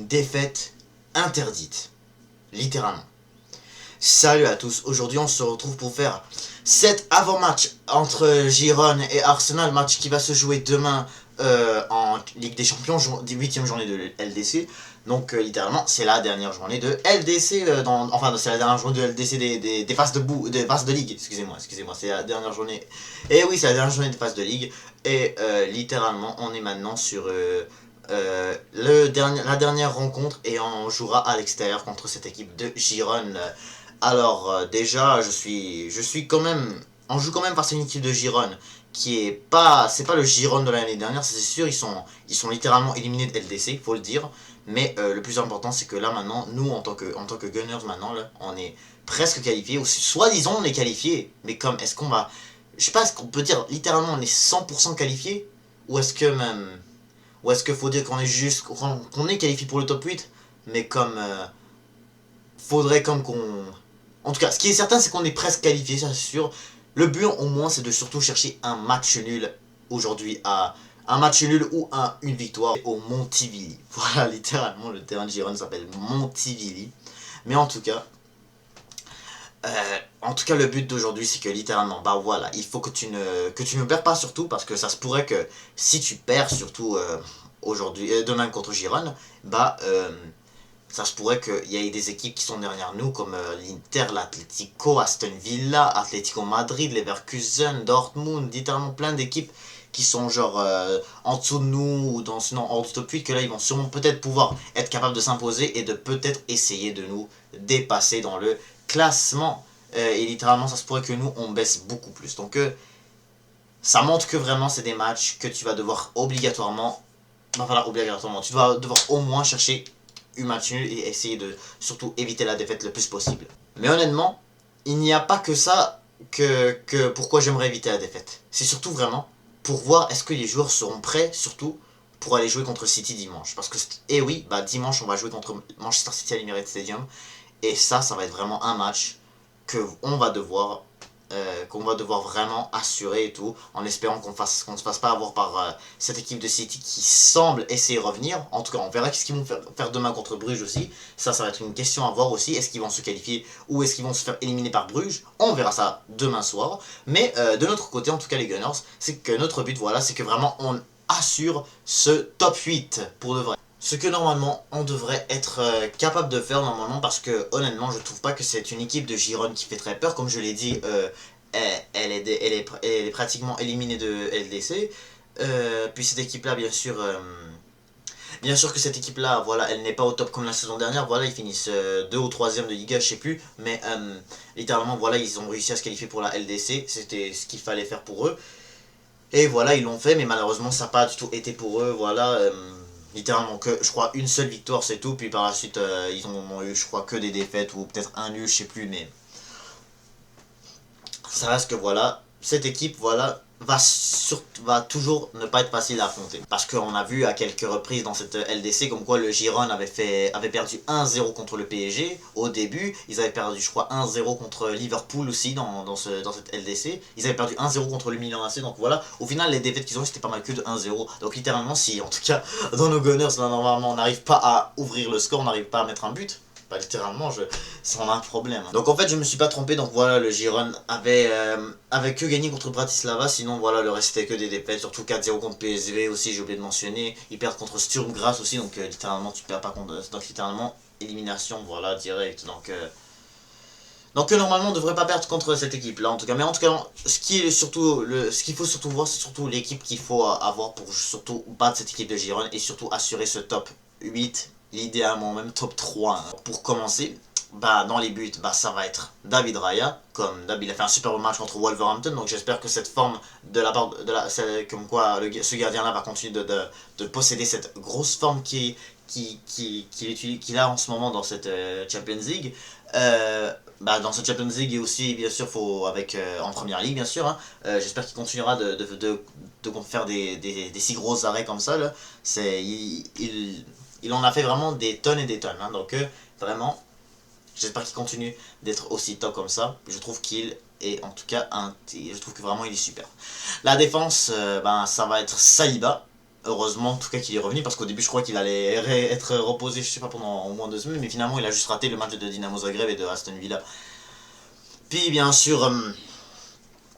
défaite interdite. Littéralement. Salut à tous, aujourd'hui on se retrouve pour faire cet avant-match entre Girone et Arsenal, match qui va se jouer demain en Ligue des Champions, 8ème journée de LDC. Donc littéralement c'est la dernière journée de LDC, enfin c'est la dernière journée de LDC des phases des phases de Ligue, excusez-moi, c'est la dernière journée. Et oui, c'est la dernière journée des phases de Ligue, et littéralement on est maintenant sur la dernière rencontre, et on jouera à l'extérieur contre cette équipe de Girone. Alors déjà je suis quand même, on joue quand même face à une équipe de Girone qui est pas, c'est pas le Girone de l'année dernière, c'est sûr, ils sont littéralement éliminés de LDC, faut le dire. Mais le plus important c'est que là maintenant, nous en tant que Gunners maintenant là, on est presque qualifiés, ou soi-disant on est qualifiés, mais comme est-ce qu'on va, je sais pas, est-ce qu'on peut dire littéralement on est 100% qualifiés, ou est-ce que même, ou est-ce qu'il faut dire qu'on est juste, qu'on est qualifié pour le top 8, mais comme faudrait comme qu'on... En tout cas, ce qui est certain, c'est qu'on est presque qualifié, ça c'est sûr. Le but, au moins, c'est de surtout chercher un match nul aujourd'hui, à un match nul ou une victoire au Montivilli. Voilà, littéralement, le terrain de Girone s'appelle Montivilli. Mais en tout cas, le but d'aujourd'hui, c'est que littéralement, bah voilà, il faut que tu ne perds pas, surtout, parce que ça se pourrait que si tu perds, surtout aujourd'hui, demain contre Girone, bah ça se pourrait qu'il y ait des équipes qui sont derrière nous, comme l'Inter, l'Atlético, Aston Villa, Atlético Madrid, Leverkusen, Dortmund, littéralement plein d'équipes qui sont genre en dessous de nous, ou sinon hors du top 8, que là ils vont sûrement peut-être pouvoir être capables de s'imposer et de peut-être essayer de nous dépasser dans le classement. Et littéralement ça se pourrait que nous on baisse beaucoup plus. Donc ça montre que vraiment c'est des matchs que tu vas devoir obligatoirement, enfin obligatoirement, tu vas devoir au moins chercher un match nul et essayer de surtout éviter la défaite le plus possible. Mais honnêtement, il n'y a pas que ça que pourquoi j'aimerais éviter la défaite. C'est surtout vraiment pour voir est-ce que les joueurs seront prêts, surtout pour aller jouer contre City dimanche. Parce que, et oui, bah dimanche on va jouer contre Manchester City à l'Emirates Stadium, et ça va être vraiment un match qu'on va devoir vraiment assurer et tout, en espérant qu'on ne se fasse pas avoir par cette équipe de City qui semble essayer de revenir. En tout cas, on verra ce qu'ils vont faire demain contre Bruges aussi. Ça va être une question à voir aussi. Est-ce qu'ils vont se qualifier ou est-ce qu'ils vont se faire éliminer par Bruges? On verra ça demain soir. Mais de notre côté, en tout cas les Gunners, c'est que notre but, voilà, c'est que vraiment on assure ce top 8 pour de vrai. Ce que normalement on devrait être capable de faire normalement, parce que honnêtement je trouve pas que c'est une équipe de Girone qui fait très peur. Comme je l'ai dit, elle est pratiquement éliminée de LDC. Puis cette équipe là, bien sûr que cette équipe là, voilà, elle n'est pas au top comme la saison dernière. Voilà, ils finissent 2 ou 3ème de Liga, je sais plus. Mais littéralement voilà, ils ont réussi à se qualifier pour la LDC. C'était ce qu'il fallait faire pour eux. Et voilà, ils l'ont fait, mais malheureusement ça n'a pas du tout été pour eux. Voilà, littéralement que je crois une seule victoire, c'est tout. Puis par la suite ils ont eu, je crois, que des défaites, ou peut-être un nul, je sais plus. Mais ça reste que voilà, cette équipe, voilà, va toujours ne pas être facile à affronter. Parce qu'on a vu à quelques reprises dans cette LDC comme quoi le Girone avait perdu 1-0 contre le PSG au début. Ils avaient perdu, je crois, 1-0 contre Liverpool aussi dans cette LDC. Ils avaient perdu 1-0 contre le Milan AC. Donc voilà, au final les défaites qu'ils ont eu, c'était pas mal que de 1-0. Donc littéralement, si en tout cas dans nos Gunners là, normalement on n'arrive pas à ouvrir le score, on n'arrive pas à mettre un but, bah littéralement ça en a un problème. Donc en fait je me suis pas trompé, donc voilà, le Girone avait que gagné contre Bratislava, sinon voilà, le reste c'était que des défaites, surtout 4-0 contre PSV aussi, j'ai oublié de mentionner. Ils perdent contre Sturm Graz aussi, donc littéralement tu perds pas contre, donc littéralement élimination, voilà, direct. Donc normalement on devrait pas perdre contre cette équipe là en tout cas. Mais en tout cas, ce qu'il faut surtout voir, c'est surtout l'équipe qu'il faut avoir pour surtout battre cette équipe de Girone et surtout assurer ce top 8, idéalement même top 3. Hein. Pour commencer, bah dans les buts, bah ça va être David Raya. Comme d'hab, il a fait un super match contre Wolverhampton, donc j'espère que cette forme de la part comme quoi ce gardien là va continuer de posséder cette grosse forme qu'il a en ce moment dans cette Champions League. Bah dans cette Champions League, et aussi bien sûr en première ligue bien sûr, hein. J'espère qu'il continuera de faire des si gros arrêts comme ça là. Il en a fait vraiment des tonnes et des tonnes, hein. Donc vraiment j'espère qu'il continue d'être aussi top comme ça. Je trouve qu'il est en tout cas je trouve que vraiment il est super. La défense, ben ça va être Saliba. Heureusement en tout cas qu'il est revenu parce qu'au début je crois qu'il allait être reposé je sais pas pendant au moins 2 semaines, mais finalement il a juste raté le match de Dynamo Zagreb et de Aston Villa. Puis bien sûr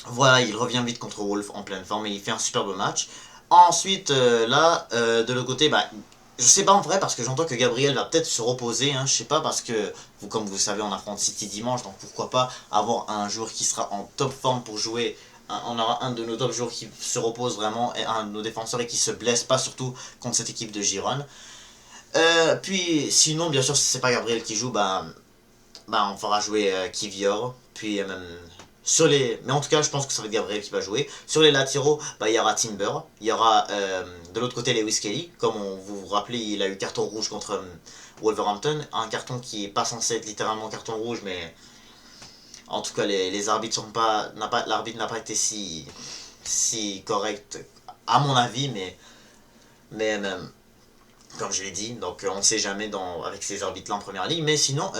voilà, il revient vite contre Wolf en pleine forme et il fait un superbe match. Ensuite, là, de l'autre côté, bah, je sais pas en vrai parce que j'entends que Gabriel va peut-être se reposer, hein, je sais pas parce que, comme vous savez, on affronte City dimanche, donc pourquoi pas avoir un joueur qui sera en top forme pour jouer. On aura un de nos top joueurs qui se repose vraiment, et un de nos défenseurs et qui se blesse pas, surtout contre cette équipe de Gironne. Puis sinon, bien sûr, si c'est pas Gabriel qui joue, bah on fera jouer Kivior. Puis sur les... Mais en tout cas, je pense que ça va être Gabriel qui va jouer. Sur les latéraux, bah, il y aura Timber. Il y aura de l'autre côté Lewis Kelly. Comme vous vous rappelez, il a eu carton rouge contre Wolverhampton. Un carton qui est pas censé être littéralement carton rouge, mais en tout cas, les arbitres sont pas... L'arbitre n'a pas été si correct, à mon avis, mais comme je l'ai dit, donc on ne sait jamais avec ces arbitres-là en première ligue. Mais sinon...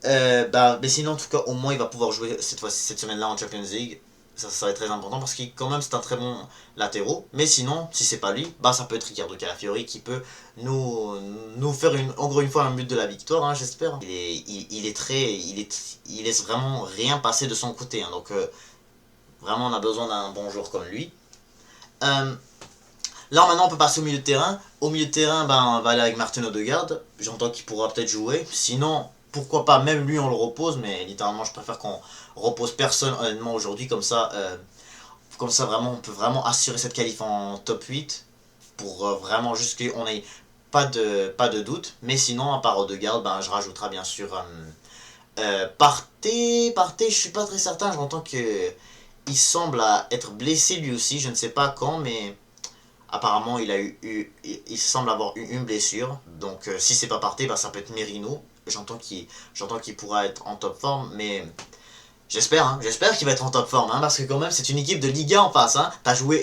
mais sinon, en tout cas, au moins il va pouvoir jouer cette semaine-là en Champions League. Ça va être très important parce qu'il quand même c'est un très bon latéraux. Mais sinon, si c'est pas lui, bah ça peut être Riccardo Calafiori qui peut nous faire encore une fois un but de la victoire, hein, j'espère. Il laisse vraiment rien passer de son côté, hein, donc vraiment on a besoin d'un bon joueur comme lui. Euh, Là maintenant on peut passer au milieu de terrain. Au milieu de terrain, ben, on va aller avec Martin Odegaard. J'entends qu'il pourra peut-être jouer. Sinon, pourquoi pas, même lui on le repose, mais littéralement je préfère qu'on repose personne honnêtement aujourd'hui. Comme ça vraiment on peut vraiment assurer cette qualif en top 8 pour vraiment juste qu'on ait pas de doute. Mais sinon, à part Odegaard, ben, je rajouterai bien sûr Partey, je suis pas très certain. J'entends que il semble être blessé lui aussi. Je ne sais pas quand, mais apparemment, il semble avoir eu une blessure. Donc, si c'est pas Partey, bah, ça peut être Merino. J'entends qu'il pourra être en top forme, mais j'espère qu'il va être en top forme, hein, parce que quand même, c'est une équipe de Liga en face. Hein.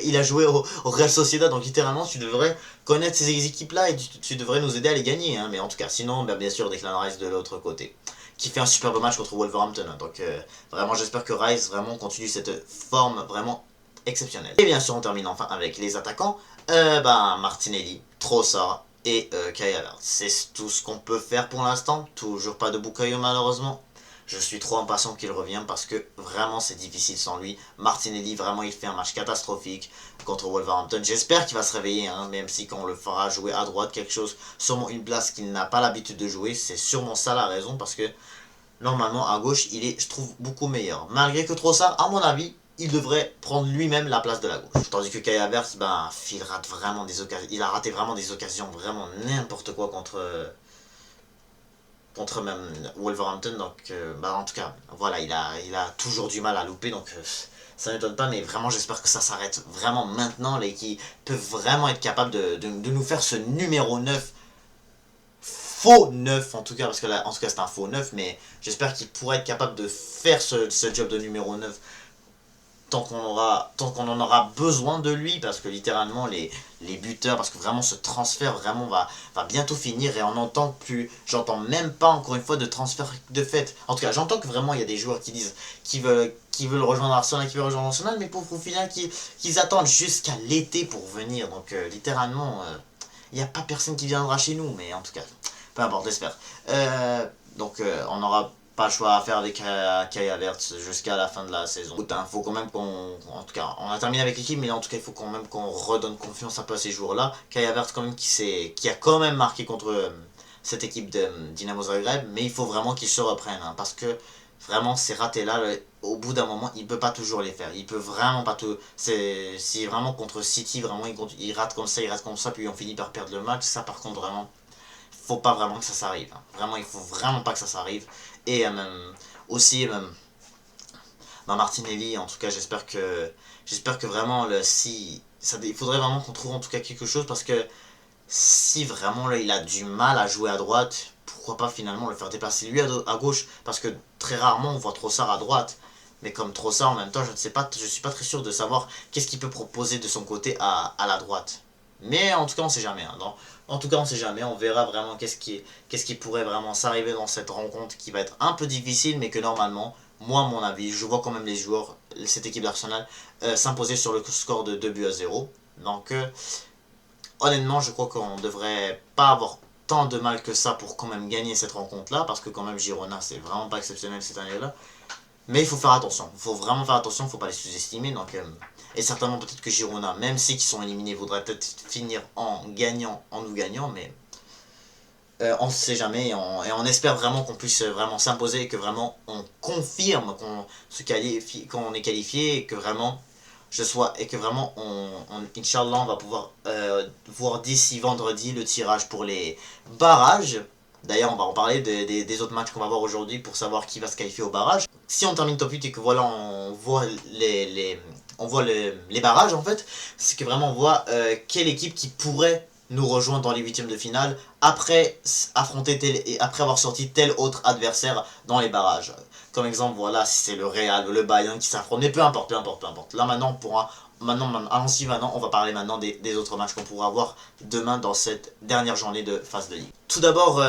Il a joué au Real Sociedad, donc littéralement, tu devrais connaître ces équipes-là et tu devrais nous aider à les gagner. Hein. Mais en tout cas, sinon, bah, bien sûr, Declan Rice de l'autre côté, qui fait un superbe match contre Wolverhampton. Hein. Donc, vraiment, j'espère que Rice vraiment continue cette forme vraiment exceptionnelle. Et bien sûr, on termine enfin avec les attaquants. Martinelli, Trossard et Kai Havertz. C'est tout ce qu'on peut faire pour l'instant. Toujours pas de Bukayo malheureusement. Je suis trop impatient qu'il revienne parce que vraiment c'est difficile sans lui. Martinelli, vraiment il fait un match catastrophique contre Wolverhampton. J'espère qu'il va se réveiller, hein, même si quand on le fera jouer à droite quelque chose, sûrement une place qu'il n'a pas l'habitude de jouer. C'est sûrement ça la raison parce que normalement à gauche il est, je trouve, beaucoup meilleur. Malgré que Trossard, à mon avis, il devrait prendre lui-même la place de la gauche. Tandis que Kai Havertz, il rate vraiment des occasions. Il a raté vraiment des occasions, vraiment n'importe quoi contre même Wolverhampton. Donc, en tout cas, voilà, il a toujours du mal à louper. Donc, ça n'étonne pas. Mais vraiment, j'espère que ça s'arrête vraiment maintenant. Et qu'il peut vraiment être capable de nous faire ce numéro 9. Faux 9 en tout cas, parce que là, en tout cas, c'est un faux 9. Mais j'espère qu'il pourra être capable de faire ce job de numéro 9 tant qu'on en aura besoin de lui, parce que littéralement les buteurs, parce que vraiment ce transfert vraiment va bientôt finir et on n'entend plus, j'entends même pas encore une fois de transfert de fait. En tout cas, j'entends que vraiment il y a des joueurs qui disent qu'ils veulent rejoindre Arsenal, mais pour au final qu'ils attendent jusqu'à l'été pour venir. Donc littéralement, il n'y a pas personne qui viendra chez nous, mais en tout cas, peu importe, j'espère. On aura pas le choix à faire avec Kai Havertz jusqu'à la fin de la saison. Faut quand même en tout cas, on a terminé avec l'équipe, mais en tout cas, il faut quand même qu'on redonne confiance un peu à ces joueurs-là. Kai Havertz, quand même, qui a quand même marqué contre cette équipe de Dynamo Zagreb, mais il faut vraiment qu'il se reprenne, hein, parce que vraiment, ces ratés-là, au bout d'un moment, il peut pas toujours les faire. Il peut vraiment pas tout. Si vraiment contre City, vraiment, il rate comme ça, puis on finit par perdre le match. Ça, par contre, vraiment, faut pas vraiment que ça s'arrive. Hein. Vraiment, il faut vraiment pas que ça s'arrive. Et aussi, Martinelli, en tout cas, j'espère que vraiment, il faudrait vraiment qu'on trouve en tout cas quelque chose parce que si vraiment là, il a du mal à jouer à droite, pourquoi pas finalement le faire déplacer lui à gauche parce que très rarement on voit Trossard à droite. Mais comme Trossard en même temps, je suis pas très sûr de savoir qu'est-ce qu'il peut proposer de son côté à la droite. Mais en tout cas, on sait jamais. Hein, en tout cas, on sait jamais. On verra vraiment qu'est-ce qui pourrait vraiment s'arriver dans cette rencontre qui va être un peu difficile, mais que normalement, moi, à mon avis, je vois quand même les joueurs, cette équipe d'Arsenal, s'imposer sur le score de 2 buts à 0. Donc honnêtement, je crois qu'on devrait pas avoir tant de mal que ça pour quand même gagner cette rencontre-là, parce que quand même Girona, c'est vraiment pas exceptionnel cette année-là. Mais il faut faire attention, il faut vraiment faire attention, il ne faut pas les sous-estimer. Donc, et certainement peut-être que Girona, même si ils sont éliminés, voudraient peut-être finir en gagnant, en nous gagnant, mais on ne sait jamais et on espère vraiment qu'on puisse vraiment s'imposer et que vraiment on confirme qu'on se qualifie, qu'on est qualifié et que vraiment et que vraiment Inch'Allah on va pouvoir voir d'ici vendredi le tirage pour les barrages. D'ailleurs on va en parler des autres matchs qu'on va voir aujourd'hui pour savoir qui va se qualifier au barrage. Si on termine top 8 et que voilà on voit on voit les barrages en fait, c'est que vraiment on voit quelle équipe qui pourrait nous rejoindre dans les huitièmes de finale après après avoir sorti tel autre adversaire dans les barrages. Comme exemple, voilà, si c'est le Real ou le Bayern qui s'affrontent, mais peu importe, peu importe, peu importe. Là maintenant, on pourra, allons-y maintenant, on va parler maintenant des autres matchs qu'on pourra avoir demain dans cette dernière journée de phase de ligue. Tout d'abord,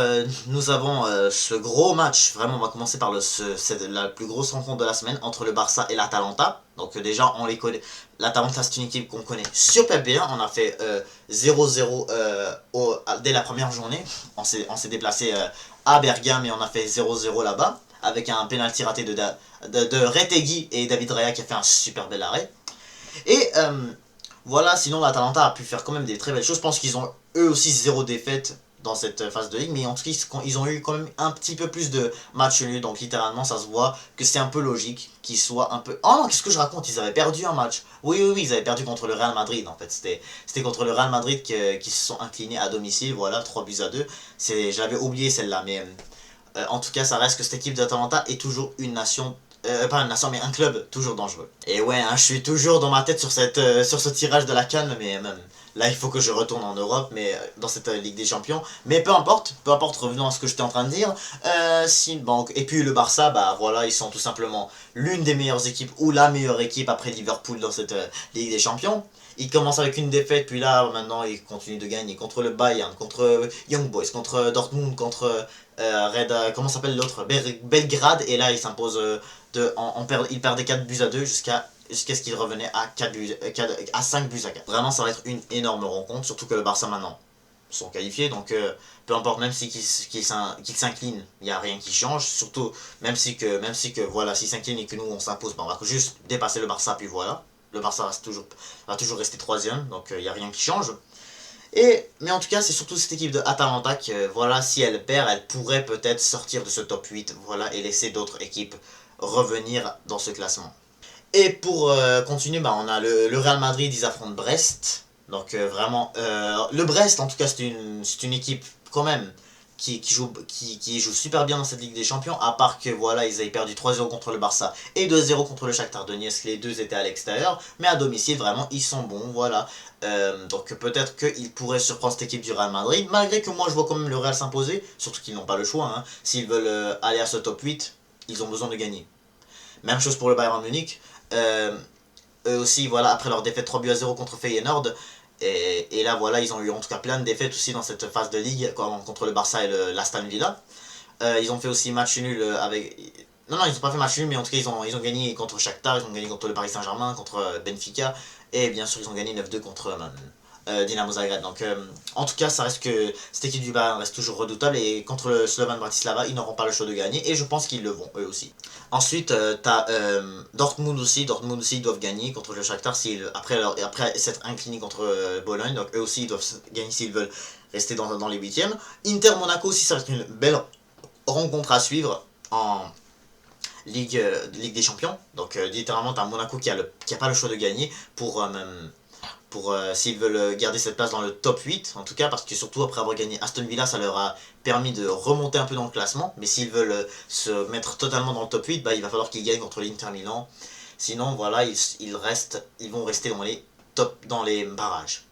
nous avons ce gros match, vraiment on va commencer par c'est la plus grosse rencontre de la semaine entre le Barça et l'Atalanta. Donc déjà, on les connaît. L'Atalanta, c'est une équipe qu'on connaît sur PB1. On a fait 0-0 dès la première journée. On s'est déplacé à Bergame et on a fait 0-0 là-bas. Avec un penalty raté de Retegui et David Raya qui a fait un super bel arrêt. Et voilà, sinon l'Atalanta a pu faire quand même des très belles choses. Je pense qu'ils ont eux aussi 0 défaite dans cette phase de ligue, mais en tout cas ils ont eu quand même un petit peu plus de matchs nuls, donc littéralement ça se voit que c'est un peu logique qu'ils soient un peu... Oh non, qu'est-ce que je raconte, ils avaient perdu un match. Oui, ils avaient perdu contre le Real Madrid en fait, c'était contre le Real Madrid qui se sont inclinés à domicile, voilà, 3-2. J'avais oublié celle-là, mais en tout cas ça reste que cette équipe d'Atalanta est toujours une nation pas une nation, mais un club toujours dangereux. Et ouais, hein, je suis toujours dans ma tête sur sur ce tirage de la CAN, mais même là, il faut que je retourne en Europe, mais dans cette Ligue des Champions. Mais peu importe, revenons à ce que j'étais en train de dire. Bon, et puis le Barça, bah voilà, ils sont tout simplement l'une des meilleures équipes, ou la meilleure équipe après Liverpool dans cette Ligue des Champions. Ils commencent avec une défaite, puis là, maintenant, ils continuent de gagner contre le Bayern, contre Young Boys, contre Dortmund, contre comment s'appelle l'autre, Belgrade, et là, ils s'imposent il perdait 4-2 jusqu'à ce qu'il revenait à 5-4. Vraiment, ça va être une énorme rencontre, surtout que le Barça maintenant sont qualifiés, donc peu importe, même si qu'ils s'inclinent, il n'y a rien qui change, surtout même si que voilà, s'ils s'inclinent et que nous on s'impose, on va juste dépasser le Barça, puis voilà, le Barça va toujours rester troisième, donc il n'y a rien qui change. Mais en tout cas, c'est surtout cette équipe de Atalanta que, voilà, si elle perd, elle pourrait peut-être sortir de ce top 8, voilà, et laisser d'autres équipes revenir dans ce classement. Et pour continuer, bah, on a le Real Madrid, ils affrontent Brest. Donc vraiment, le Brest, en tout cas, c'est une équipe quand même qui joue super bien dans cette Ligue des Champions, à part que voilà, ils avaient perdu 3-0 contre le Barça et 2-0 contre le Shakhtar Donetsk, les deux étaient à l'extérieur, mais à domicile, vraiment, ils sont bons, voilà. Donc peut-être qu'ils pourraient surprendre cette équipe du Real Madrid, malgré que moi je vois quand même le Real s'imposer, surtout qu'ils n'ont pas le choix, hein. S'ils veulent aller à ce top 8, ils ont besoin de gagner. Même chose pour le Bayern Munich. Eux aussi, voilà, après leur défaite 3-0 contre Feyenoord, et là, voilà, ils ont eu en tout cas plein de défaites aussi dans cette phase de ligue contre le Barça et l'Aston Villa. Ils ont fait aussi match nul avec... Non, ils n'ont pas fait match nul, mais en tout cas, ils ont gagné contre Shakhtar, ils ont gagné contre le Paris Saint-Germain, contre Benfica, et bien sûr, ils ont gagné 9-2 contre Dinamo Zagreb. Donc, en tout cas, ça reste que cette équipe du Bayern reste toujours redoutable, et contre le Slovan Bratislava, ils n'auront pas le choix de gagner, et je pense qu'ils le vont, eux aussi. Ensuite, t'as Dortmund aussi. Dortmund aussi, ils doivent gagner contre le Shakhtar après s'être inclinés contre Bologne. Donc eux aussi, ils doivent gagner s'ils veulent rester dans les huitièmes. Inter Monaco aussi, ça va être une belle rencontre à suivre en Ligue des Champions. Donc littéralement, t'as Monaco qui a pas le choix de gagner pour s'ils veulent garder cette place dans le top 8, en tout cas, parce que surtout après avoir gagné Aston Villa, ça leur a permis de remonter un peu dans le classement, mais s'ils veulent se mettre totalement dans le top 8, bah, il va falloir qu'ils gagnent contre l'Inter Milan, sinon voilà, ils vont rester dans les barrages.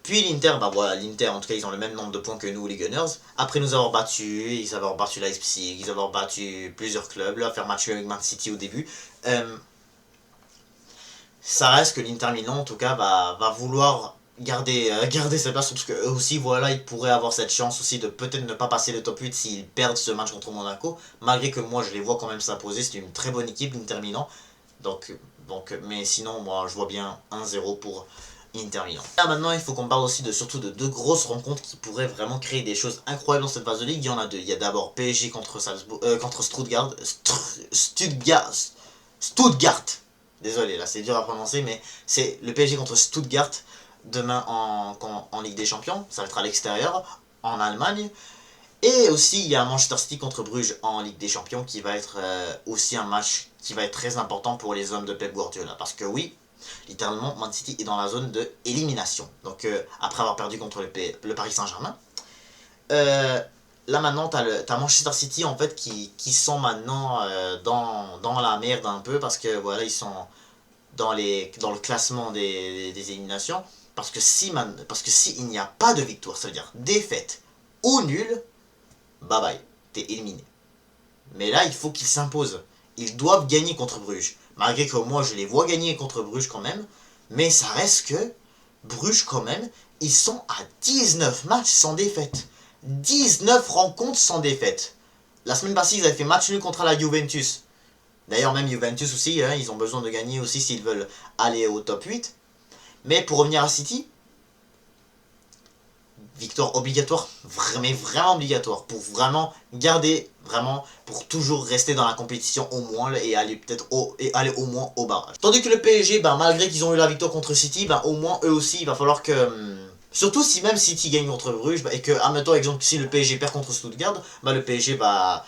Puis l'Inter, bah voilà, l'Inter en tout cas ils ont le même nombre de points que nous les Gunners. Après nous avoir ils avoir battu Leipzig, ils avoir battu plusieurs clubs, là faire match avec Man City au début. Ça reste que l'Inter Milan en tout cas va vouloir garder sa place, parce que eux aussi voilà, ils pourraient avoir cette chance aussi de peut-être ne pas passer le top 8 s'ils perdent ce match contre Monaco, malgré que moi je les vois quand même s'imposer. C'est une très bonne équipe l'Inter Milan, donc mais sinon moi je vois bien 1-0 Inter Milan. Là maintenant il faut qu'on parle aussi surtout de deux grosses rencontres qui pourraient vraiment créer des choses incroyables dans cette phase de ligue. Il y en a deux. Il y a d'abord PSG contre Stuttgart. Stuttgart. Désolé là c'est dur à prononcer mais c'est le PSG contre Stuttgart demain en Ligue des Champions. Ça va être à l'extérieur en Allemagne. Et aussi il y a Manchester City contre Bruges en Ligue des Champions qui va être aussi un match qui va être très important pour les hommes de Pep Guardiola. Parce que oui, littéralement, Man City est dans la zone de élimination. Donc après avoir perdu contre le Paris Saint-Germain. Là maintenant, t'as Manchester City en fait qui sont maintenant dans la merde un peu parce que voilà, ils sont dans le classement des éliminations. Parce que si il n'y a pas de victoire, ça veut dire défaite ou nul, bye bye, t'es éliminé. Mais là, il faut qu'ils s'imposent. Ils doivent gagner contre Bruges. Malgré que moi, je les vois gagner contre Bruges quand même. Mais ça reste que Bruges quand même, ils sont à 19 matchs sans défaite. 19 rencontres sans défaite. La semaine passée, ils avaient fait match nul contre la Juventus. D'ailleurs, même Juventus aussi, hein, ils ont besoin de gagner aussi s'ils veulent aller au top 8. Mais pour revenir à City, victoire obligatoire, mais vraiment obligatoire, pour vraiment garder, vraiment, pour toujours rester dans la compétition au moins, et aller peut-être au moins au barrage. Tandis que le PSG, ben, malgré qu'ils ont eu la victoire contre City, ben, au moins eux aussi, il va falloir que... surtout si même City gagne contre Bruges, et que, admettons, exemple, si le PSG perd contre Stuttgart, ben, le PSG va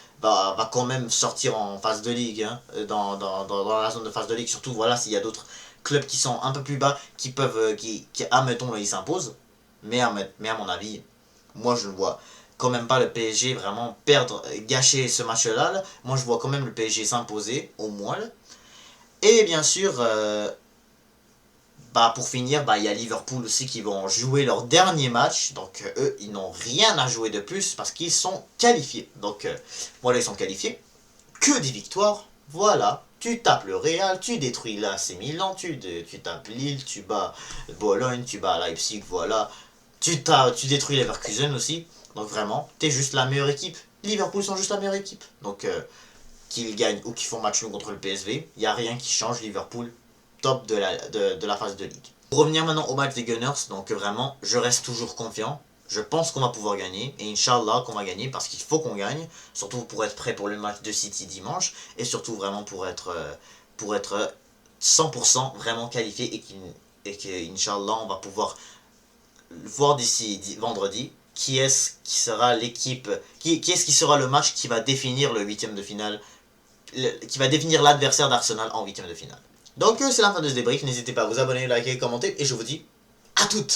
quand même sortir en phase de ligue, hein, dans la zone de phase de ligue, surtout, voilà, s'il y a d'autres clubs qui sont un peu plus bas, qui peuvent, admettons, ils s'imposent. Mais à mon avis, moi je ne vois quand même pas le PSG vraiment gâcher ce match-là. Moi je vois quand même le PSG s'imposer, au moins. Et bien sûr, pour finir, il y a Liverpool aussi qui vont jouer leur dernier match. Donc eux, ils n'ont rien à jouer de plus parce qu'ils sont qualifiés. Donc voilà, ils sont qualifiés. Que des victoires, voilà. Tu tapes le Real, tu détruis l'AC Milan, tu tapes Lille, tu bats Bologne, tu bats Leipzig, voilà. Tu détruis Leverkusen aussi. Donc vraiment, t'es juste la meilleure équipe. Liverpool sont juste la meilleure équipe. Donc qu'ils gagnent ou qu'ils font match nul contre le PSV, il n'y a rien qui change. Liverpool, top de la phase de ligue. Pour revenir maintenant au match des Gunners, donc vraiment, je reste toujours confiant. Je pense qu'on va pouvoir gagner. Et Inch'Allah qu'on va gagner parce qu'il faut qu'on gagne. Surtout pour être prêt pour le match de City dimanche. Et surtout vraiment pour être 100% vraiment qualifié. Et que Inch'Allah on va pouvoir voir d'ici vendredi qui est-ce qui sera l'équipe, qui est-ce qui sera le match qui va définir le huitième de finale, qui va définir l'adversaire d'Arsenal en huitième de finale. Donc c'est la fin de ce débrief, n'hésitez pas à vous abonner, liker, commenter et je vous dis à toutes.